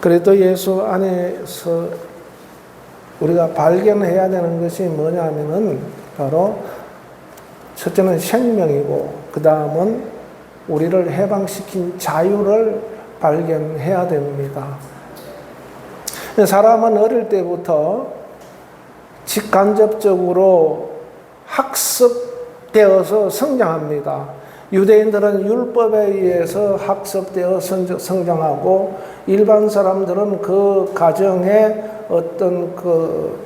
그래도 예수 안에서 우리가 발견해야 되는 것이 뭐냐면은 바로 첫째는 생명이고 그 다음은 우리를 해방시킨 자유를 발견해야 됩니다. 사람은 어릴 때부터 직간접적으로 학습되어서 성장합니다. 유대인들은 율법에 의해서 학습되어 성장하고 일반 사람들은 그 가정에 어떤 그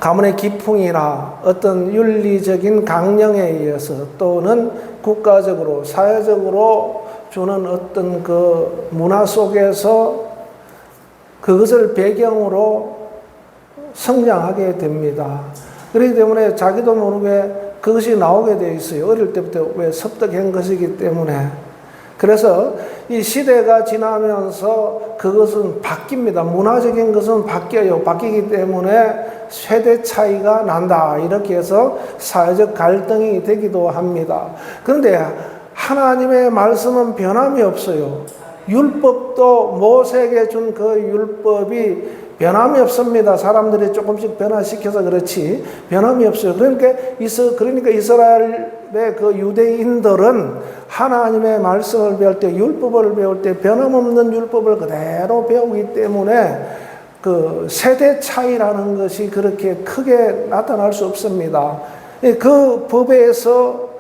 가문의 기풍이나 어떤 윤리적인 강령에 의해서 또는 국가적으로 사회적으로 주는 어떤 그 문화 속에서 그것을 배경으로 성장하게 됩니다. 그렇기 때문에 자기도 모르게 그것이 나오게 되어 있어요. 어릴 때부터 왜 습득한 것이기 때문에. 그래서 이 시대가 지나면서 그것은 바뀝니다. 문화적인 것은 바뀌어요. 바뀌기 때문에 세대 차이가 난다. 이렇게 해서 사회적 갈등이 되기도 합니다. 그런데 하나님의 말씀은 변함이 없어요. 율법도 모세에게 준 그 율법이 변함이 없습니다. 사람들이 조금씩 변화시켜서 그렇지 변함이 없어요. 그러니까 이스라엘의 그 유대인들은 하나님의 말씀을 배울 때, 율법을 배울 때 변함없는 율법을 그대로 배우기 때문에 그 세대 차이라는 것이 그렇게 크게 나타날 수 없습니다. 그 법에서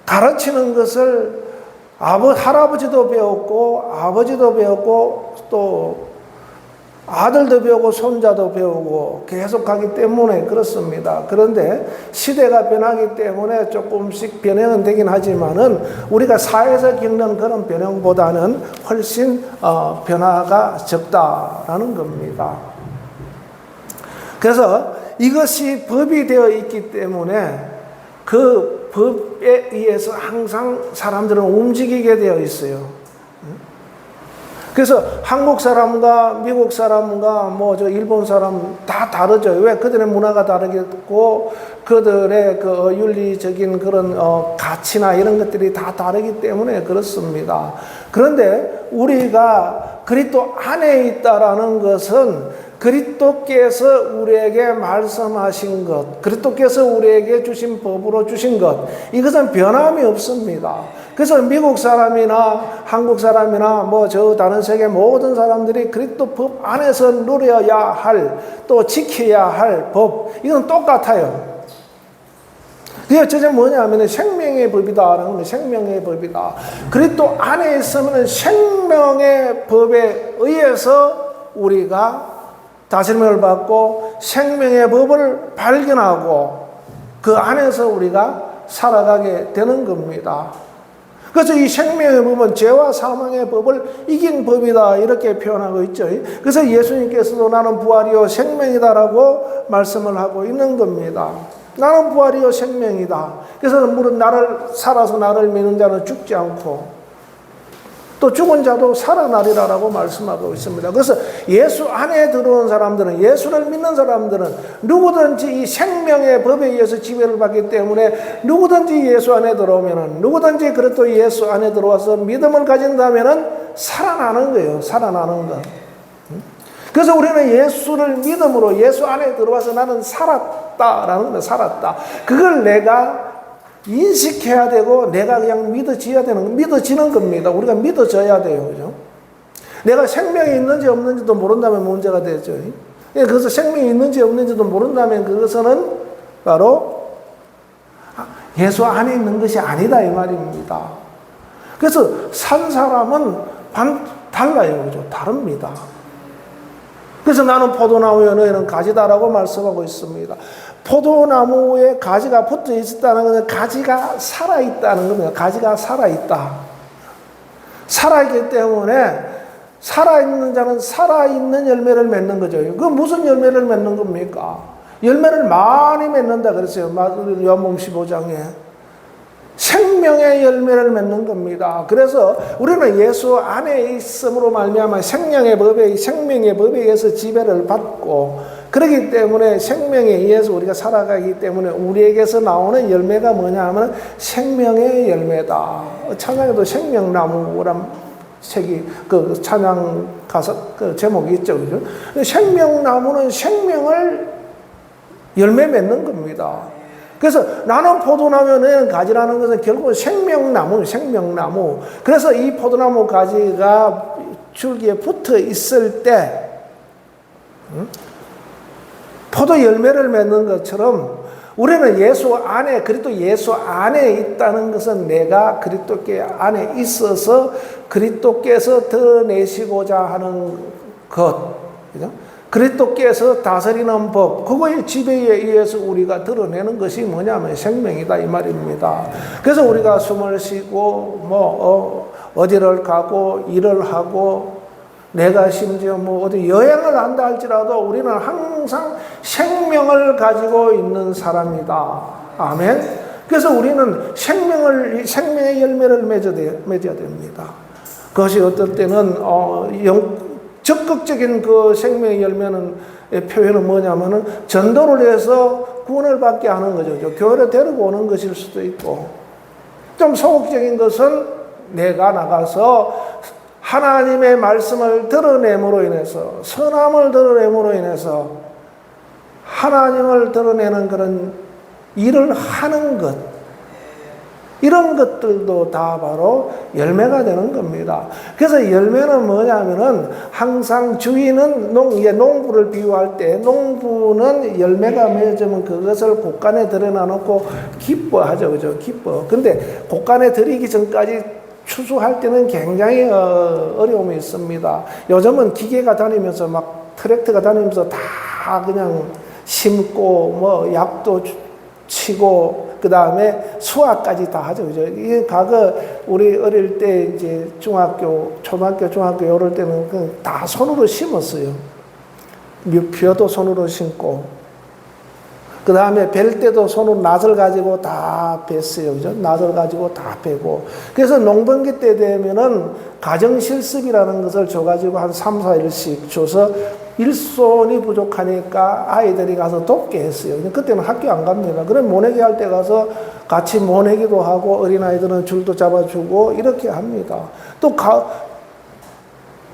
가르치는 것을 할아버지도 배웠고 아버지도 배웠고 또 아들도 배우고 손자도 배우고 계속 가기 때문에 그렇습니다. 그런데 시대가 변하기 때문에 조금씩 변형은 되긴 하지만은 우리가 사회에서 겪는 그런 변형보다는 훨씬 변화가 적다라는 겁니다. 그래서 이것이 법이 되어 있기 때문에 그 법에 의해서 항상 사람들은 움직이게 되어 있어요. 그래서 한국 사람과 미국 사람과 일본 사람 다 다르죠. 왜? 그들의 문화가 다르겠고 그들의 그 윤리적인 그런 가치나 이런 것들이 다 다르기 때문에 그렇습니다. 그런데 우리가 그리스도 안에 있다라는 것은 그리스도께서 우리에게 말씀하신 것, 그리스도께서 우리에게 주신 법으로 주신 것, 이것은 변함이 없습니다. 그래서 미국 사람이나 한국 사람이나 다른 세계 모든 사람들이 그리스도 법 안에서 누려야 할, 또 지켜야 할 법, 이건 똑같아요. 그게 어쩌면 뭐냐면 생명의 법이다라는 건 생명의 법이다. 그리스도 안에 있으면 생명의 법에 의해서 우리가 다스림을 받고 생명의 법을 발견하고 그 안에서 우리가 살아가게 되는 겁니다. 그래서 이 생명의 법은 죄와 사망의 법을 이긴 법이다 이렇게 표현하고 있죠. 그래서 예수님께서도 나는 부활이요 생명이다라고 말씀을 하고 있는 겁니다. 나는 부활이요 생명이다. 그래서 물론 살아서 나를 믿는 자는 죽지 않고 또 죽은 자도 살아나리라고 말씀하고 있습니다. 그래서 예수 안에 들어온 사람들은, 예수를 믿는 사람들은 누구든지 이 생명의 법에 의해서 지배를 받기 때문에 누구든지 예수 안에 들어오면은, 누구든지 그래도 예수 안에 들어와서 믿음을 가진다면은 살아나는 거예요. 살아나는 거. 그래서 우리는 예수를 믿음으로 예수 안에 들어와서 나는 살았다라는 겁니다. 살았다. 그걸 내가 인식해야 되고 내가 그냥 믿어지는 겁니다. 우리가 믿어져야 돼요. 그죠? 내가 생명이 있는지 없는지도 모른다면 문제가 되죠. 그래서 생명이 있는지 없는지도 모른다면 그것은 바로 예수 안에 있는 것이 아니다 이 말입니다. 그래서 산 사람은 달라요. 그죠? 다릅니다. 그래서 나는 포도나무에 너희는 가지다라고 말씀하고 있습니다. 포도나무에 가지가 붙어 있었다는 것은 가지가 살아있다는 겁니다. 가지가 살아있다. 살아있기 때문에 살아있는 자는 살아있는 열매를 맺는 거죠. 그 무슨 열매를 맺는 겁니까? 열매를 많이 맺는다 그랬어요. 요한복음 15장에. 생명의 열매를 맺는 겁니다. 그래서 우리는 예수 안에 있음으로 말미암아 생명의 법에 의해서 지배를 받고 그렇기 때문에 생명에 의해서 우리가 살아가기 때문에 우리에게서 나오는 열매가 뭐냐 하면 생명의 열매다. 찬양에도 생명나무란 책이 그 찬양 가사 그 제목이 있죠, 그죠? 생명나무는 생명을 열매 맺는 겁니다. 그래서 나는 포도나무는 가지라는 것은 결국 생명나무. 그래서 이 포도나무 가지가 줄기에 붙어 있을 때, 포도 열매를 맺는 것처럼 우리는 예수 안에, 그리스도 예수 안에 있다는 것은 내가 그리스도께 안에 있어서 그리스도께서 드러내시고자 하는 것, 그죠? 그리스도께서 다스리는 법, 그거의 지배에 의해서 우리가 드러내는 것이 뭐냐면 생명이다 이 말입니다. 그래서 우리가 숨을 쉬고 어디를 가고 일을 하고 내가 심지어 어디 여행을 한다 할지라도 우리는 항상 생명을 가지고 있는 사람이다. 아멘. 그래서 우리는 생명의 열매를 맺어야 됩니다. 그것이 어떨 때는 적극적인 그 생명의 열매는 표현은 뭐냐면은 전도를 해서 구원을 받게 하는 거죠. 교회를 데리고 오는 것일 수도 있고, 좀 소극적인 것은 내가 나가서 하나님의 말씀을 드러냄으로 인해서, 선함을 드러냄으로 인해서 하나님을 드러내는 그런 일을 하는 것, 이런 것들도 다 바로 열매가 되는 겁니다. 그래서 열매는 뭐냐면은 항상 주인은 농부를 비유할 때 농부는 열매가 맺으면 그것을 곳간에 들여놔놓고 기뻐하죠. 그죠? 기뻐. 근데 곳간에 들이기 전까지 추수할 때는 굉장히 어려움이 있습니다. 요즘은 기계가 다니면서 막 트랙터가 다니면서 다 그냥 심고 약도 치고 그 다음에 수확까지 다 하죠. 그죠? 이게 과거 우리 어릴 때 이제 초등학교 이럴 때는 다 손으로 심었어요. 벼도 손으로 심고, 그 다음에 벨 때도 손으로 낫을 가지고 다 뱄어요. 그죠? 낫을 가지고 다 베고. 그래서 농번기 때 되면은 가정실습이라는 것을 줘가지고 한 3, 4일씩 줘서 일손이 부족하니까 아이들이 가서 돕게 했어요. 그때는 학교 안 갑니다. 그럼 모내기 할 때 가서 같이 모내기도 하고 어린아이들은 줄도 잡아주고 이렇게 합니다. 또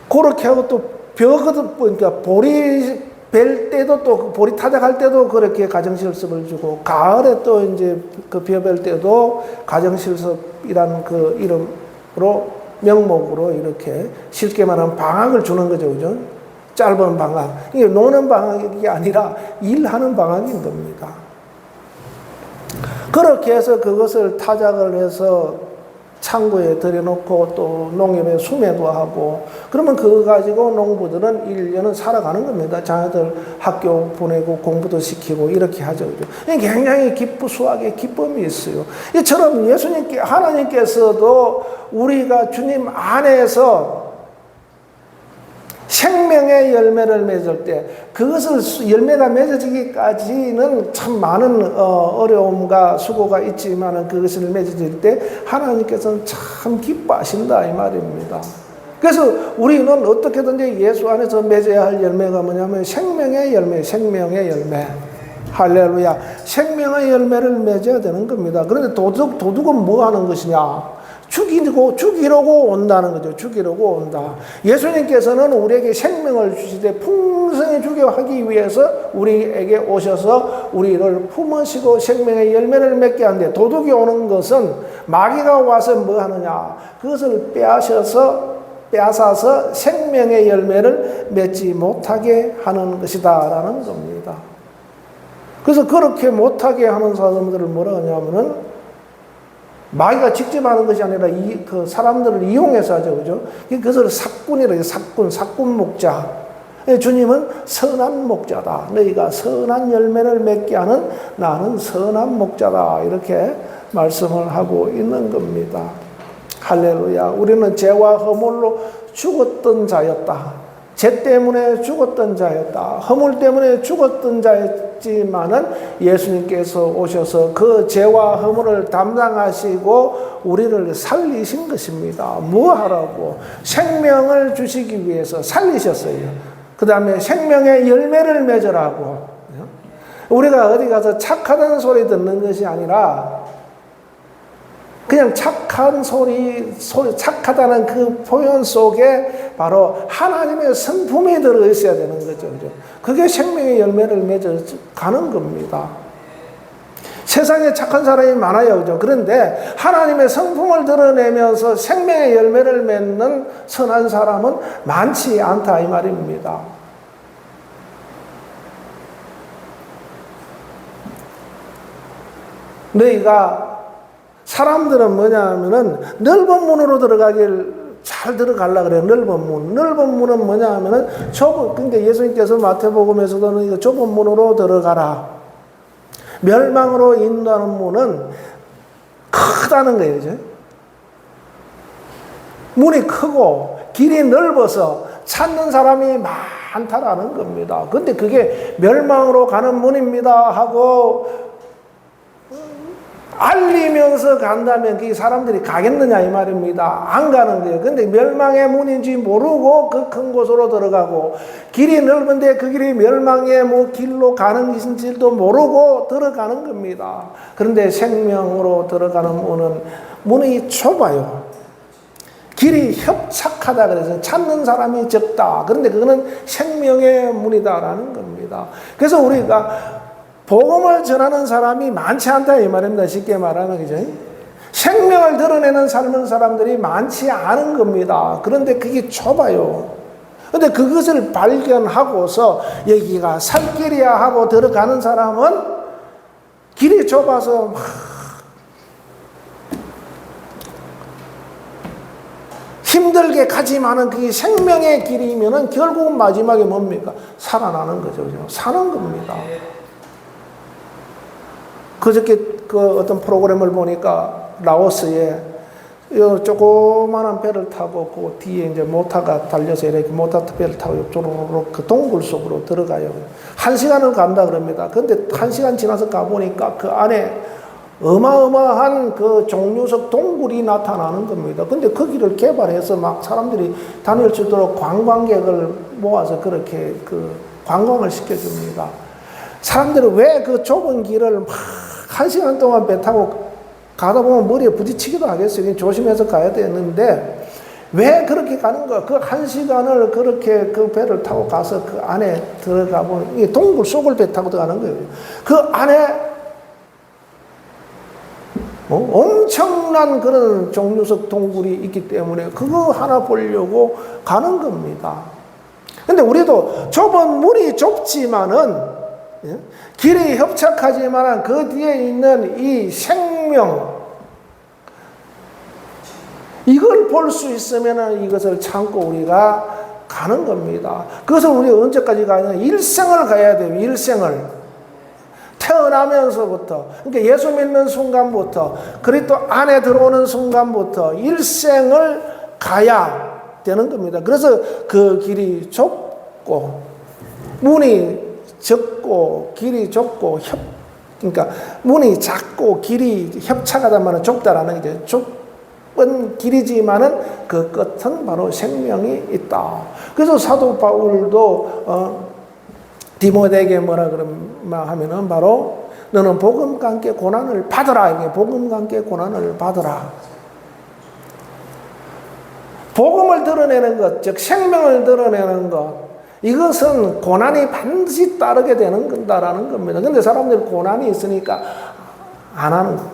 그렇게 하고 또 그러니까 보리 벨 때도 또 보리 타작할 때도 그렇게 가정실습을 주고, 가을에 또 이제 그 벼벨 때도 가정실습이라는 그 이름으로 명목으로 이렇게 쉽게 말하면 방학을 주는 거죠. 그죠? 짧은 방학. 이게 노는 방학이 아니라 일하는 방학인 겁니다. 그렇게 해서 그것을 타작을 해서 창고에 들여놓고 또 농협에 수매도 하고, 그러면 그거 가지고 농부들은 1년은 살아가는 겁니다. 자녀들 학교 보내고 공부도 시키고 이렇게 하죠. 굉장히 수학의 기쁨이 있어요. 이처럼 하나님께서도 우리가 주님 안에서 생명의 열매를 맺을 때, 그것을 열매가 맺어지기까지는 참 많은 어려움과 수고가 있지만 그것을 맺어질 때 하나님께서는 참 기뻐하신다 이 말입니다. 그래서 우리는 어떻게든지 예수 안에서 맺어야 할 열매가 뭐냐면 생명의 열매. 할렐루야. 생명의 열매를 맺어야 되는 겁니다. 그런데 도둑은 뭐 하는 것이냐? 죽이려고 온다는 거죠. 죽이려고 온다. 예수님께서는 우리에게 생명을 주시되 풍성히 주게 하기 위해서 우리에게 오셔서 우리를 품으시고 생명의 열매를 맺게 하는데, 도둑이 오는 것은 마귀가 와서 뭐 하느냐? 그것을 빼앗아서 생명의 열매를 맺지 못하게 하는 것이다라는 겁니다. 그래서 그렇게 못하게 하는 사람들을 뭐라 하냐면은 마귀가 직접 하는 것이 아니라 그 사람들을 이용해서 하죠. 그죠? 그것을 사꾼이라고 해요. 사꾼 목자. 주님은 선한 목자다. 너희가 선한 열매를 맺게 하는 나는 선한 목자다. 이렇게 말씀을 하고 있는 겁니다. 할렐루야. 우리는 죄와 허물로 죽었던 자였다. 죄 때문에 죽었던 자였다. 허물 때문에 죽었던 자였지만은 예수님께서 오셔서 그 죄와 허물을 담당하시고 우리를 살리신 것입니다. 뭐 하라고? 생명을 주시기 위해서 살리셨어요. 그 다음에 생명의 열매를 맺으라고. 우리가 어디 가서 착하다는 소리 듣는 것이 아니라 그냥 착한 착하다는 그 표현 속에 바로 하나님의 성품이 들어 있어야 되는 거죠. 그게 생명의 열매를 맺어 가는 겁니다. 세상에 착한 사람이 많아요. 그죠? 그런데 하나님의 성품을 드러내면서 생명의 열매를 맺는 선한 사람은 많지 않다, 이 말입니다. 너희가 사람들은 뭐냐 하면은 넓은 문으로 잘 들어가려고 그래요. 넓은 문. 넓은 문은 뭐냐 하면은 그러니까 예수님께서 마태복음에서도 이거 좁은 문으로 들어가라. 멸망으로 인도하는 문은 크다는 거예요. 그죠? 문이 크고 길이 넓어서 찾는 사람이 많다라는 겁니다. 근데 그게 멸망으로 가는 문입니다 하고 알리면서 간다면 그게 사람들이 가겠느냐 이 말입니다. 안 가는 거예요. 근데 멸망의 문인지 모르고 그 큰 곳으로 들어가고 길이 넓은데 그 길이 멸망의 길로 가는 길도 모르고 들어가는 겁니다. 그런데 생명으로 들어가는 문이 좁아요. 길이 협착하다 그래서 찾는 사람이 적다. 그런데 그거는 생명의 문이다라는 겁니다. 그래서 우리가 복음을 전하는 사람이 많지 않다 이 말입니다. 쉽게 말하면 그죠? 생명을 드러내는 삶은 사람들이 많지 않은 겁니다. 그런데 그게 좁아요. 그런데 그것을 발견하고서 여기가 살 길이야 하고 들어가는 사람은 길이 좁아서 막 힘들게 가지만은 그게 생명의 길이면은 결국은 마지막에 뭡니까? 살아나는 거죠. 그죠? 사는 겁니다. 그저께 어떤 프로그램을 보니까 라오스에 조그마한 배를 타고 그 뒤에 이제 모터가 달려서 이렇게 모터 배를 타고 쪼르륵 그 동굴 속으로 들어가요. 1시간을 간다 그럽니다. 근데 1시간 지나서 가보니까 그 안에 어마어마한 그 종류석 동굴이 나타나는 겁니다. 근데 거기를 개발해서 막 사람들이 다닐 수 있도록 관광객을 모아서 그렇게 그 관광을 시켜줍니다. 사람들은 왜 그 좁은 길을 막 1시간 동안 배 타고 가다 보면 머리에 부딪히기도 하겠어요. 조심해서 가야 되는데 왜 그렇게 가는 거야? 그 1시간을 그렇게 그 배를 타고 가서 그 안에 들어가 보면 이 동굴 속을 배 타고 들어가는 거예요. 그 안에 엄청난 그런 종류석 동굴이 있기 때문에 그거 하나 보려고 가는 겁니다. 근데 우리도 좁은 문이 좁지만은 길이 협착하지만 그 뒤에 있는 이 생명 이걸 볼 수 있으면 이것을 참고 우리가 가는 겁니다. 그것을 우리 언제까지 가냐? 일생을 가야 돼요. 일생을. 태어나면서부터 그러니까 예수 믿는 순간부터 그리스도 안에 들어오는 순간부터 일생을 가야 되는 겁니다. 그래서 그 길이 좁고 문이 적고 길이 좁고 그러니까 문이 작고 길이 협착하다 말은 좁다라는 게 좁은 길이지만은 그 끝은 바로 생명이 있다. 그래서 사도 바울도 디모데에게 뭐라 하면은 바로 너는 복음과 함께 고난을 받으라. 이게 복음과 함께 고난을 받으라. 복음을 드러내는 것, 즉 생명을 드러내는 것. 이것은 고난이 반드시 따르게 되는 건다라는 겁니다. 근데 사람들이 고난이 있으니까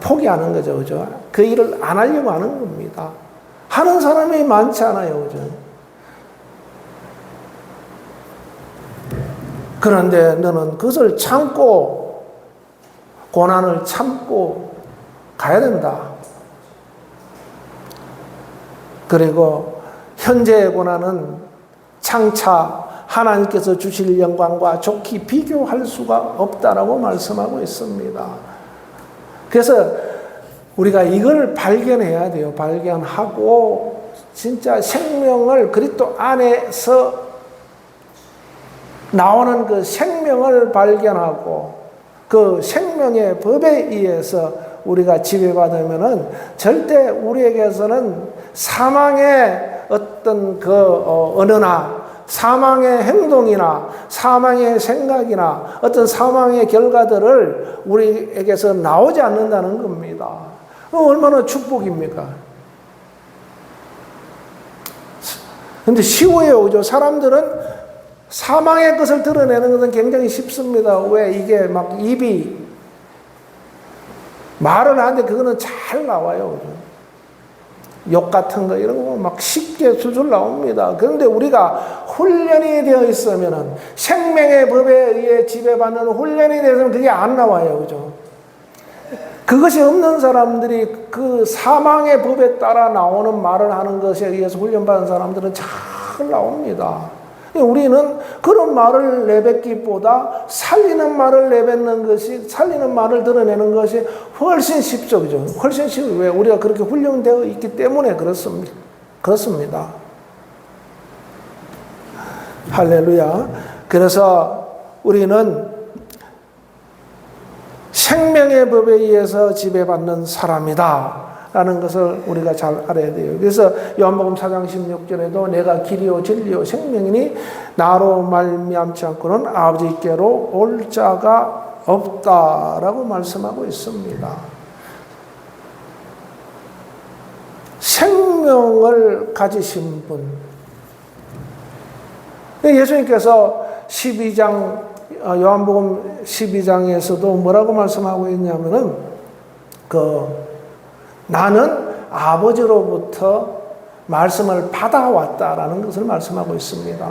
포기하는 거죠. 그죠? 그 일을 안 하려고 하는 겁니다. 하는 사람이 많지 않아요. 그죠? 그런데 너는 그것을 참고, 고난을 참고 가야 된다. 그리고 현재의 고난은 장차 하나님께서 주실 영광과 좋게 비교할 수가 없다라고 말씀하고 있습니다. 그래서 우리가 이걸 발견해야 돼요. 발견하고 진짜 생명을 그리스도 안에서 나오는 그 생명을 발견하고 그 생명의 법에 의해서 우리가 지배받으면은 절대 우리에게서는 사망의 어떤 언어나 사망의 행동이나 사망의 생각이나 어떤 사망의 결과들을 우리에게서 나오지 않는다는 겁니다. 얼마나 축복입니까? 근데 쉬워요. 그죠? 사람들은 사망의 것을 드러내는 것은 굉장히 쉽습니다. 왜? 이게 막 입이 말을 하는데 그거는 잘 나와요. 그죠? 욕 같은 거 이런 거 막 쉽게 술술 나옵니다. 그런데 우리가 훈련이 되어 있으면은 생명의 법에 의해 지배받는 훈련이 되어서는 그게 안 나와요. 그죠? 그것이 없는 사람들이 그 사망의 법에 따라 나오는 말을 하는 것에 의해서 훈련받은 사람들은 잘 나옵니다. 우리는 그런 말을 내뱉기보다 살리는 말을 내뱉는 것이, 살리는 말을 드러내는 것이 훨씬 쉽죠. 그죠? 훨씬 쉽죠. 왜? 우리가 그렇게 훈련되어 있기 때문에 그렇습니다. 할렐루야. 그래서 우리는 생명의 법에 의해서 지배받는 사람이다 라는 것을 우리가 잘 알아야 돼요. 그래서 요한복음 4장 16절에도 내가 길이요 진리요 생명이니 나로 말미암지 않고는 아버지께로 올 자가 없다라고 말씀하고 있습니다. 생명을 가지신 분. 예수님께서 12장 요한복음 12장에서도 뭐라고 말씀하고 있냐면은 나는 아버지로부터 말씀을 받아왔다라는 것을 말씀하고 있습니다.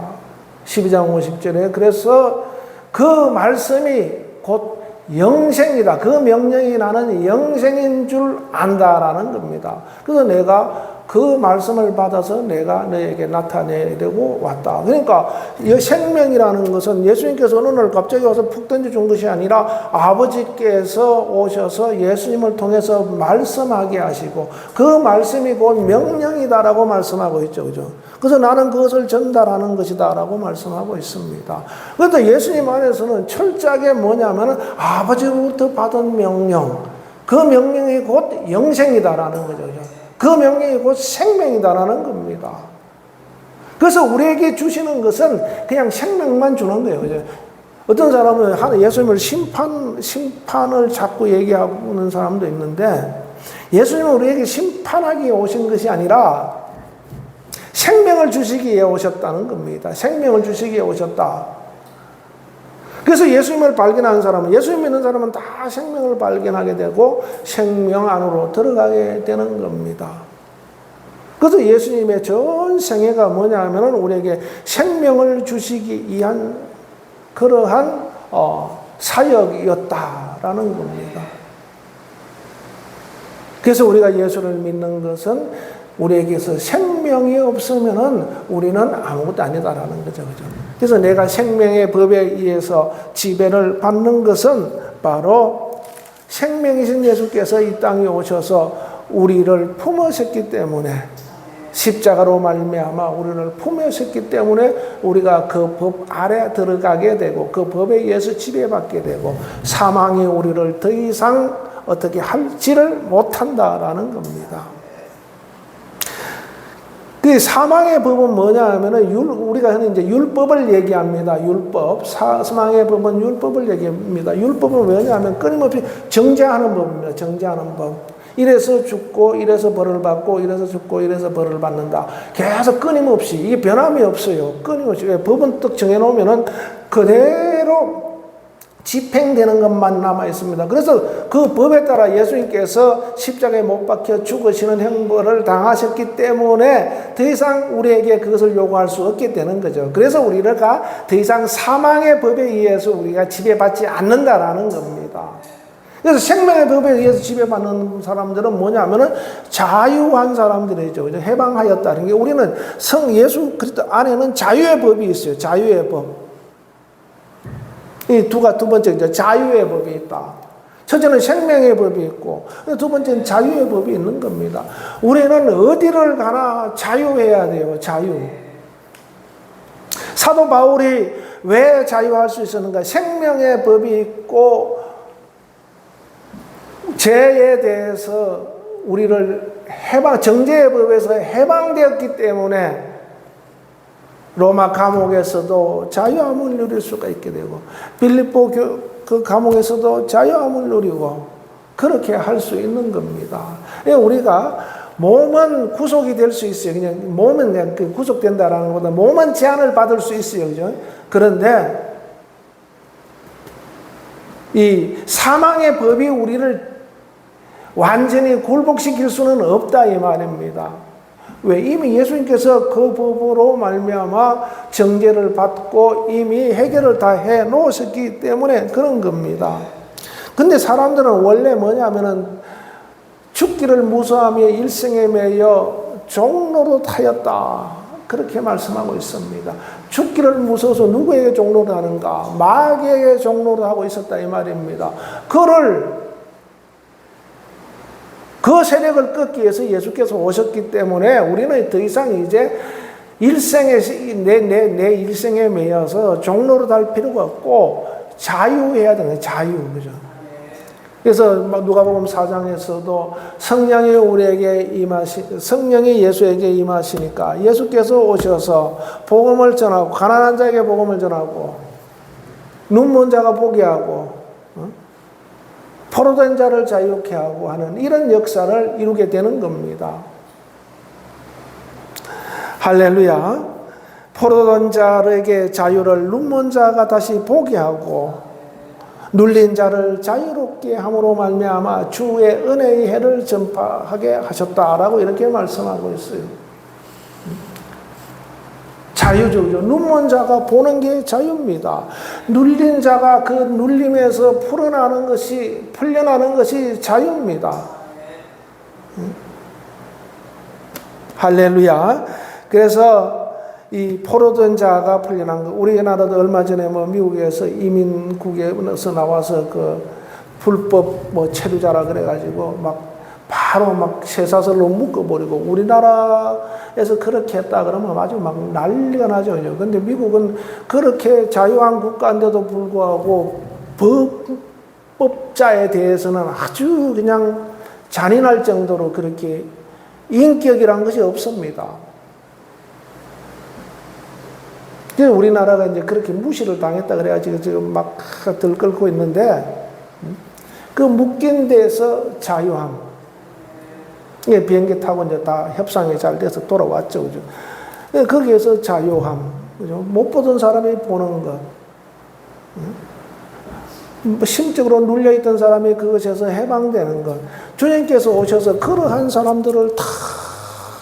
12장 50절에 그래서 그 말씀이 곧 영생이다. 그 명령이 나는 영생인 줄 안다라는 겁니다. 그래서 내가 그 말씀을 받아서 내가 너에게 나타내려고 왔다. 그러니까 이 생명이라는 것은 예수님께서 어느 날 갑자기 와서 푹 던져준 것이 아니라 아버지께서 오셔서 예수님을 통해서 말씀하게 하시고 그 말씀이 곧 명령이다라고 말씀하고 있죠. 그죠? 그래서 나는 그것을 전달하는 것이다라고 말씀하고 있습니다. 그런데 예수님 안에서는 철저하게 뭐냐면 아버지로부터 받은 명령, 그 명령이 곧 영생이다라는 거죠. 그 명령이 곧 생명이다라는 겁니다. 그래서 우리에게 주시는 것은 그냥 생명만 주는 거예요. 그죠? 어떤 사람은 예수님을 심판을 자꾸 얘기하는 사람도 있는데 예수님은 우리에게 심판하기 오신 것이 아니라 생명을 주시기 위해 오셨다는 겁니다. 생명을 주시기 위해 오셨다. 그래서 예수님을 발견하는 사람은, 예수님 믿는 사람은 다 생명을 발견하게 되고 생명 안으로 들어가게 되는 겁니다. 그래서 예수님의 전 생애가 뭐냐 하면 우리에게 생명을 주시기 위한 그러한 사역이었다라는 겁니다. 그래서 우리가 예수를 믿는 것은 우리에게서 생명이 없으면은 우리는 아무것도 아니다라는 거죠. 그죠? 그래서 내가 생명의 법에 의해서 지배를 받는 것은 바로 생명이신 예수께서 이 땅에 오셔서 우리를 품으셨기 때문에 십자가로 말미암아 우리를 품으셨기 때문에 우리가 그 법 아래 들어가게 되고 그 법에 의해서 지배받게 되고 사망이 우리를 더 이상 어떻게 할지를 못한다라는 겁니다. 그 사망의 법은 뭐냐 하면은 우리가 흔히 이제 율법을 얘기합니다. 율법. 사망의 법은 율법을 얘기합니다. 율법은 왜냐하면 끊임없이 정죄하는 법입니다. 정죄하는 법. 이래서 죽고, 이래서 벌을 받고, 이래서 죽고, 이래서 벌을 받는다. 계속 끊임없이. 이게 변함이 없어요. 끊임없이. 법은 딱 정해놓으면은 그대로 집행되는 것만 남아 있습니다. 그래서 그 법에 따라 예수님께서 십자가에 못 박혀 죽으시는 형벌을 당하셨기 때문에 더 이상 우리에게 그것을 요구할 수 없게 되는 거죠. 그래서 우리가 더 이상 사망의 법에 의해서 우리가 지배받지 않는다라는 겁니다. 그래서 생명의 법에 의해서 지배받는 사람들은 뭐냐면은 자유한 사람들이죠. 해방하였다는 게 우리는 성 예수 그리스도 안에는 자유의 법이 있어요. 자유의 법. 이 두 번째 자유의 법이 있다. 첫째는 생명의 법이 있고 두 번째는 자유의 법이 있는 겁니다. 우리는 어디를 가나 자유해야 돼요. 자유. 사도 바울이 왜 자유할 수 있었는가? 생명의 법이 있고 죄에 대해서 우리를 정죄의 법에서 해방되었기 때문에 로마 감옥에서도 자유함을 누릴 수가 있게 되고 빌립보 그 감옥에서도 자유함을 누리고 그렇게 할 수 있는 겁니다. 우리가 몸은 구속이 될 수 있어요. 그냥 몸은 그냥 구속된다라는 것보다 몸은 제한을 받을 수 있어요. 그죠? 그런데 이 사망의 법이 우리를 완전히 굴복시킬 수는 없다 이 말입니다. 왜? 이미 예수님께서 그 법으로 말미암아 정죄를 받고 이미 해결을 다 해 놓으셨기 때문에 그런 겁니다. 근데 사람들은 원래 뭐냐면은 죽기를 무서워하며 일생에 매여 종노릇하였다 그렇게 말씀하고 있습니다. 죽기를 무서워서 누구에게 종노릇하는가? 마귀에게 종노릇하고 있었다 이 말입니다. 그 세력을 끊기 위해서 예수께서 오셨기 때문에 우리는 더 이상 이제 내 일생에 매여서 종노릇할 필요가 없고 자유해야 되는 자유, 그죠? 그래서 누가복음 4장에서도 성령이 예수에게 임하시니까 예수께서 오셔서 복음을 전하고 가난한 자에게 복음을 전하고 눈먼 자가 보게 하고 포로된 자를 자유케 하고 하는 이런 역사를 이루게 되는 겁니다. 할렐루야. 포로된 자에게 자유를 눈먼 자가 다시 보게 하고 눌린 자를 자유롭게 함으로 말미암아 주의 은혜의 해를 전파하게 하셨다라고 이렇게 말씀하고 있어요. 자유죠. 눈먼 자가 보는 게 자유입니다. 눌린 자가 그 눌림에서 풀려나는 것이 자유입니다. 할렐루야. 그래서 이 포로된 자가 풀려난 거. 우리나라도 얼마 전에 미국에서 이민국에서 나와서 그 불법 체류자라 그래가지고 바로 쇠사슬로 묶어버리고 우리나라에서 그렇게 했다 그러면 아주 난리가 나죠. 근데 미국은 그렇게 자유한 국가인데도 불구하고 법자에 대해서는 아주 그냥 잔인할 정도로 그렇게 인격이란 것이 없습니다. 우리나라가 이제 그렇게 무시를 당했다 그래가지고 지금 막 들끓고 있는데 그 묶인 데서 자유함. 비행기 타고 이제 다 협상이 잘 돼서 돌아왔죠. 그죠? 거기에서 자유함. 그죠? 못 보던 사람이 보는 것. 심적으로 눌려있던 사람이 그것에서 해방되는 것. 주님께서 오셔서 그러한 사람들을 다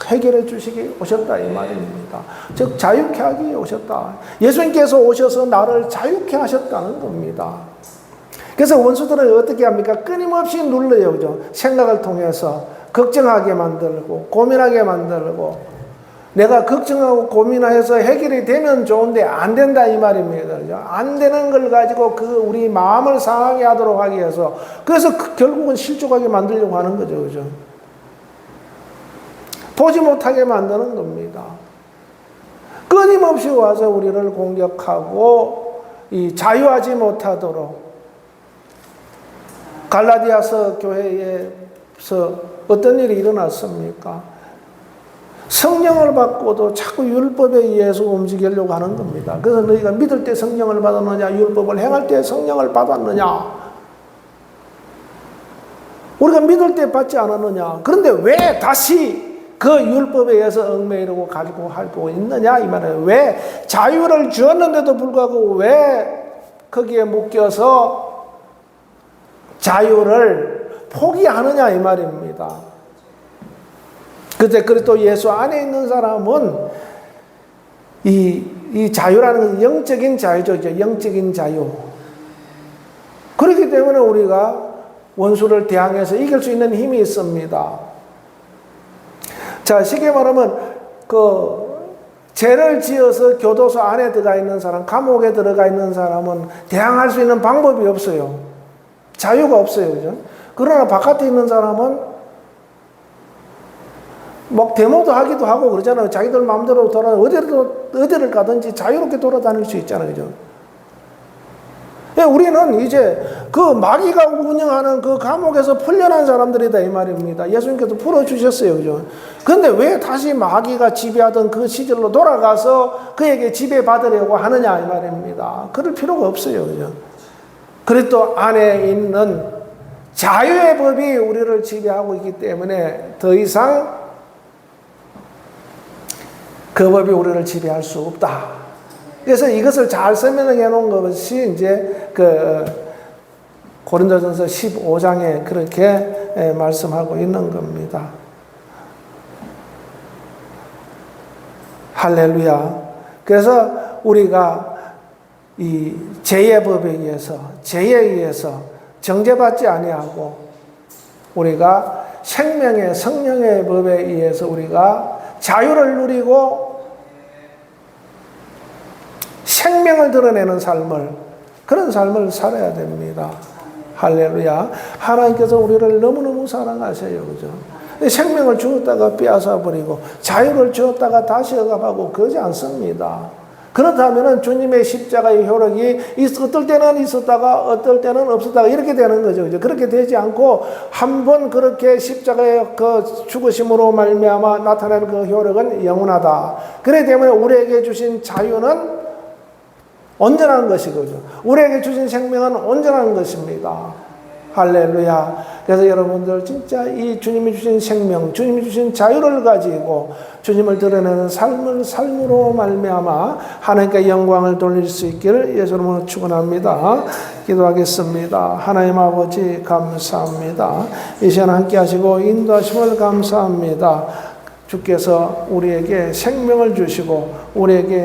해결해 주시기 오셨다 이 말입니다. 즉 자유케 하기 오셨다. 예수님께서 오셔서 나를 자유케 하셨다는 겁니다. 그래서 원수들은 어떻게 합니까? 끊임없이 눌러요. 그죠? 생각을 통해서 걱정하게 만들고 고민하게 만들고 내가 걱정하고 고민해서 해결이 되면 좋은데 안 된다 이 말입니다. 그죠? 안 되는 걸 가지고 우리 마음을 상하게 하도록 하기 위해서 그래서 결국은 실족하게 만들려고 하는 거죠. 그죠? 보지 못하게 만드는 겁니다. 끊임없이 와서 우리를 공격하고 자유하지 못하도록 갈라디아서 교회에서 어떤 일이 일어났습니까? 성령을 받고도 자꾸 율법에 의해서 움직이려고 하는 겁니다. 그래서 너희가 믿을 때 성령을 받았느냐 율법을 행할 때 성령을 받았느냐 우리가 믿을 때 받지 않았느냐 그런데 왜 다시 그 율법에 의해서 얽매이려고 가지고 하고 있느냐 이 말이에요. 왜 자유를 주었는데도 불구하고 왜 거기에 묶여서 자유를 포기하느냐 이 말입니다. 그런데 또 예수 안에 있는 사람은 이 자유라는 것은 영적인 자유죠. 영적인 자유. 그렇기 때문에 우리가 원수를 대항해서 이길 수 있는 힘이 있습니다. 자, 쉽게 말하면 죄를 지어서 교도소 안에 들어가 있는 사람, 감옥에 들어가 있는 사람은 대항할 수 있는 방법이 없어요. 자유가 없어요. 그죠? 그러나 바깥에 있는 사람은 데모도 하기도 하고 그러잖아요. 자기들 마음대로 어디를 가든지 자유롭게 돌아다닐 수 있잖아요. 그죠? 우리는 이제 그 마귀가 운영하는 그 감옥에서 풀려난 사람들이다 이 말입니다. 예수님께서 풀어주셨어요. 그죠? 그런데 왜 다시 마귀가 지배하던 그 시절로 돌아가서 그에게 지배받으려고 하느냐 이 말입니다. 그럴 필요가 없어요. 그죠? 그리고 또 안에 있는 자유의 법이 우리를 지배하고 있기 때문에 더 이상 그 법이 우리를 지배할 수 없다. 그래서 이것을 잘 설명해 놓은 것이 이제 고린도전서 15장에 그렇게 말씀하고 있는 겁니다. 할렐루야. 그래서 우리가 이 죄의 법에 의해서, 죄에 의해서 정죄받지 아니하고 우리가 생명의 성령의 법에 의해서 우리가 자유를 누리고 생명을 드러내는 삶을, 그런 삶을 살아야 됩니다. 할렐루야. 하나님께서 우리를 너무너무 사랑하셔요. 그죠? 생명을 주었다가 빼앗아버리고 자유를 주었다가 다시 억압하고 그러지 않습니다. 그렇다면 주님의 십자가의 효력이 어떨 때는 있었다가 어떨 때는 없었다가 이렇게 되는 거죠. 그렇게 되지 않고 한 번 그렇게 십자가의 그 죽으심으로 말미암아 나타나는 그 효력은 영원하다. 그렇기 때문에 우리에게 주신 자유는 온전한 것이거든요. 우리에게 주신 생명은 온전한 것입니다. 할렐루야. 그래서 여러분들 진짜 이 주님이 주신 생명, 주님이 주신 자유를 가지고 주님을 드러내는 삶으로 말미암아 하나님께 영광을 돌릴 수 있기를 예수 이름으로 축원합니다. 기도하겠습니다. 하나님 아버지 감사합니다. 이 시간 함께 하시고 인도하심을 감사합니다. 주께서 우리에게 생명을 주시고 우리에게